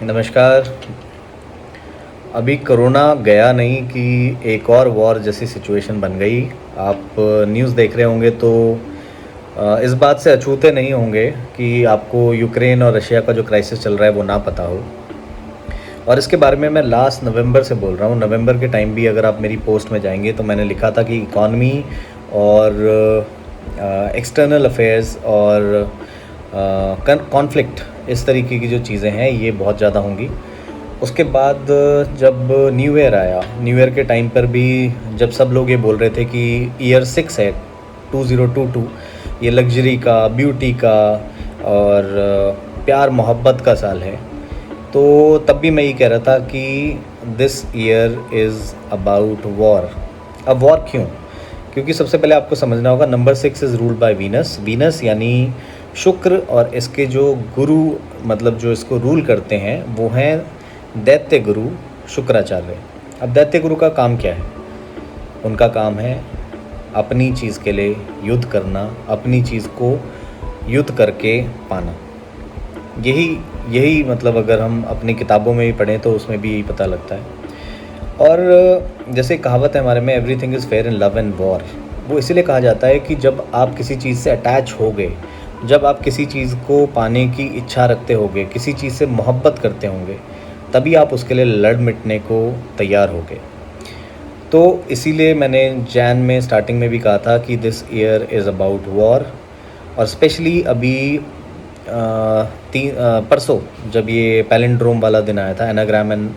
नमस्कार। अभी कोरोना गया नहीं कि एक और वॉर जैसी सिचुएशन बन गई। आप न्यूज़ देख रहे होंगे तो इस बात से अछूते नहीं होंगे कि आपको यूक्रेन और रशिया का जो क्राइसिस चल रहा है वो ना पता हो। और इसके बारे में मैं लास्ट नवंबर से बोल रहा हूँ। नवंबर के टाइम भी अगर आप मेरी पोस्ट में जाएंगे तो मैंने लिखा था कि इकॉनमी और एक्सटर्नल अफेयर्स और कॉन्फ्लिक्ट, इस तरीके की जो चीज़ें हैं ये बहुत ज़्यादा होंगी। उसके बाद जब न्यू ईयर आया, न्यू ईयर के टाइम पर भी जब सब लोग ये बोल रहे थे कि ईयर 6 है 2022, ये लग्जरी का, ब्यूटी का और प्यार मोहब्बत का साल है, तो तब भी मैं ये कह रहा था कि this year is about war. अब वॉर क्यों? क्योंकि सबसे पहले आपको समझना होगा, number 6 is ruled by Venus. Venus यानी शुक्र, और इसके जो गुरु मतलब जो इसको रूल करते हैं वो हैं दैत्य गुरु शुक्राचार्य। अब दैत्य गुरु का काम क्या है? उनका काम है अपनी चीज़ के लिए युद्ध करना, अपनी चीज़ को युद्ध करके पाना। यही मतलब अगर हम अपनी किताबों में भी पढ़ें तो उसमें भी यही पता लगता है। और जैसे कहावत है हमारे में, everything is fair in love and war. वो इसीलिए कहा जाता है कि जब आप किसी चीज़ से अटैच हो गए, जब आप किसी चीज़ को पाने की इच्छा रखते होंगे, किसी चीज़ से मोहब्बत करते होंगे, तभी आप उसके लिए लड़ मिटने को तैयार होंगे। तो इसीलिए मैंने जैन में स्टार्टिंग में भी कहा था कि this year is about war. और स्पेशली अभी परसों जब ये पैलिंड्रोम वाला दिन आया था, एनाग्राम एंड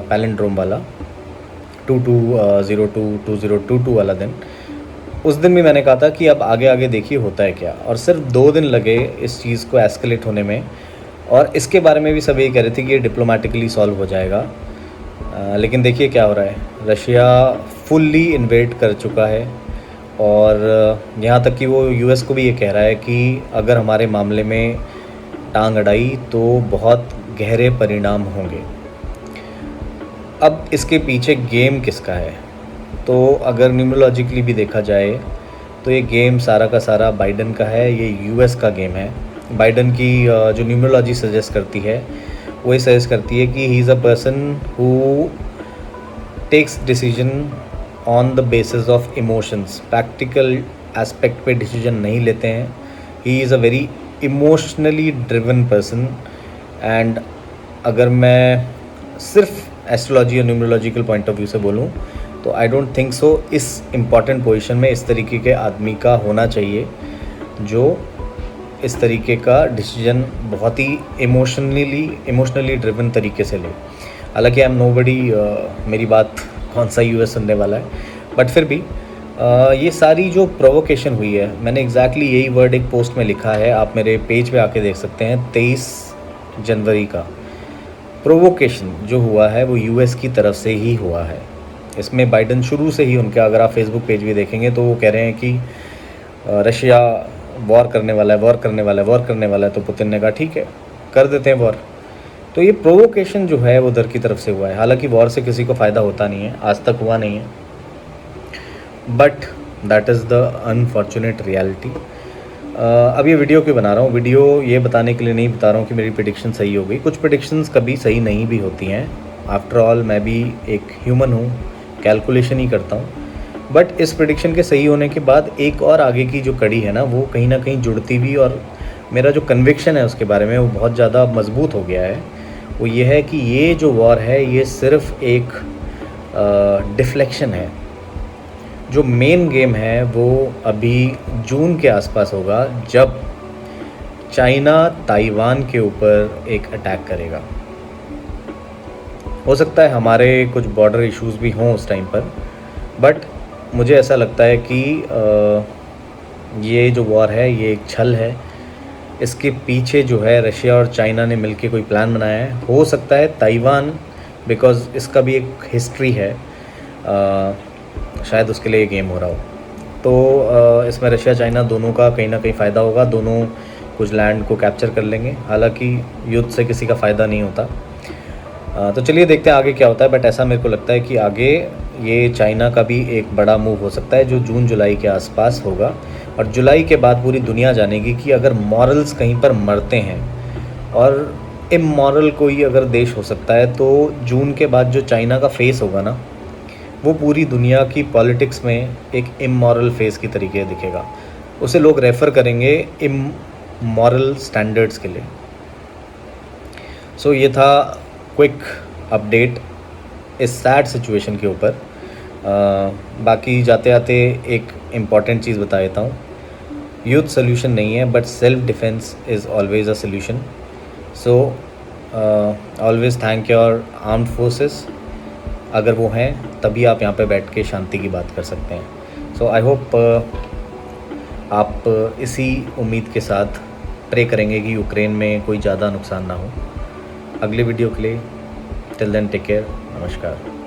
पैलिंड्रोम वाला 2202 वाला दिन, उस दिन भी मैंने कहा था कि अब आगे आगे देखिए होता है क्या। और सिर्फ 2 दिन लगे इस चीज़ को एस्केलेट होने में, और इसके बारे में भी सब यही कह रहे थे कि ये डिप्लोमेटिकली सॉल्व हो जाएगा। लेकिन देखिए क्या हो रहा है। रशिया फुल्ली इन्वेड कर चुका है, और यहाँ तक कि वो यूएस को भी ये कह रहा है कि अगर हमारे मामले में टांग अड़ाई तो बहुत गहरे परिणाम होंगे। अब इसके पीछे गेम किसका है? तो अगर न्यूमरोलॉजिकली भी देखा जाए तो ये गेम सारा का सारा बाइडन का है, ये यूएस का गेम है। बाइडन की जो न्यूमरोलॉजी सजेस्ट करती है वो ये सजेस्ट करती है कि he is a person who takes decision on the basis of emotions. Practical aspect पे डिसीजन नहीं लेते हैं। He is a very emotionally driven person. And अगर मैं सिर्फ एस्ट्रोलॉजी और न्यूमरोलॉजिकल पॉइंट ऑफ व्यू से बोलूँ तो आई डोंट थिंक सो इस इम्पॉर्टेंट पोजीशन में इस तरीके के आदमी का होना चाहिए जो इस तरीके का डिसीजन बहुत ही इमोशनली ड्रिवन तरीके से ले। हालांकि आई एम नोबडी, मेरी बात कौन सा यूएस सुनने वाला है, बट फिर भी ये सारी जो प्रोवोकेशन हुई है, मैंने एग्जैक्टली यही वर्ड एक पोस्ट में लिखा है, आप मेरे पेज पे आके देख सकते हैं। 23 जनवरी का प्रोवोकेशन जो हुआ है वो यूएस की तरफ से ही हुआ है। इसमें बाइडन शुरू से ही उनके, अगर आप फेसबुक पेज भी देखेंगे तो वो कह रहे हैं कि रशिया वॉर करने वाला है। तो पुतिन ने कहा ठीक है, कर देते हैं वॉर। तो ये प्रोवोकेशन जो है वो उधर की तरफ से हुआ है। हालांकि वॉर से किसी को फ़ायदा होता नहीं है, आज तक हुआ नहीं है, but that is the unfortunate reality. अब ये वीडियो क्यों बना रहा हूँ? वीडियो ये बताने के लिए नहीं बता रहा हूँ कि मेरी प्रेडिक्शन सही हो गई। कुछ प्रेडिक्शंस कभी सही नहीं भी होती हैं। आफ्टर ऑल मैं भी एक ह्यूमन हूँ, कैलकुलेशन ही करता हूँ। बट इस प्रेडिक्शन के सही होने के बाद एक और आगे की जो कड़ी है ना, वो कहीं ना कहीं जुड़ती भी, और मेरा जो कन्विक्शन है उसके बारे में वो बहुत ज़्यादा मजबूत हो गया है। वो ये है कि ये जो वॉर है ये सिर्फ एक डिफ्लेक्शन है। जो मेन गेम है वो अभी जून के आसपास होगा, जब चाइना ताइवान के ऊपर एक अटैक करेगा। हो सकता है हमारे कुछ बॉर्डर इश्यूज़ भी हों उस टाइम पर, बट मुझे ऐसा लगता है कि ये जो वॉर है ये एक छल है। इसके पीछे जो है रशिया और चाइना ने मिलकर कोई प्लान बनाया है। हो सकता है ताइवान, बिकॉज़ इसका भी एक हिस्ट्री है, शायद उसके लिए गेम हो रहा हो। तो इसमें रशिया चाइना दोनों का कहीं ना कहीं फ़ायदा होगा, दोनों कुछ लैंड को कैप्चर कर लेंगे। हालांकि युद्ध से किसी का फ़ायदा नहीं होता। तो चलिए देखते हैं आगे क्या होता है। बट ऐसा मेरे को लगता है कि आगे ये चाइना का भी एक बड़ा मूव हो सकता है जो जून जुलाई के आसपास होगा। और जुलाई के बाद पूरी दुनिया जानेगी कि अगर मॉरल्स कहीं पर मरते हैं और इमोरल कोई अगर देश हो सकता है तो जून के बाद जो चाइना का फेस होगा ना, वो पूरी दुनिया की पॉलिटिक्स में एक इमोरल फेस की तरीके दिखेगा। उसे लोग रेफ़र करेंगे इमोरल स्टैंडर्ड्स के लिए। सो ये था क्विक अपडेट इस सैड सिचुएशन के ऊपर। बाकी जाते आते एक इम्पॉर्टेंट चीज़ बता देता हूँ, युद्ध सोल्यूशन नहीं है, but self defence is always a solution. So always thank your armed forces, अगर वो हैं तभी आप यहाँ पे बैठ के शांति की बात कर सकते हैं। सो आई होप आप इसी उम्मीद के साथ प्रे करेंगे कि यूक्रेन में कोई ज़्यादा नुकसान ना हो। अगले वीडियो के लिए टिल देन टेक केयर, नमस्कार।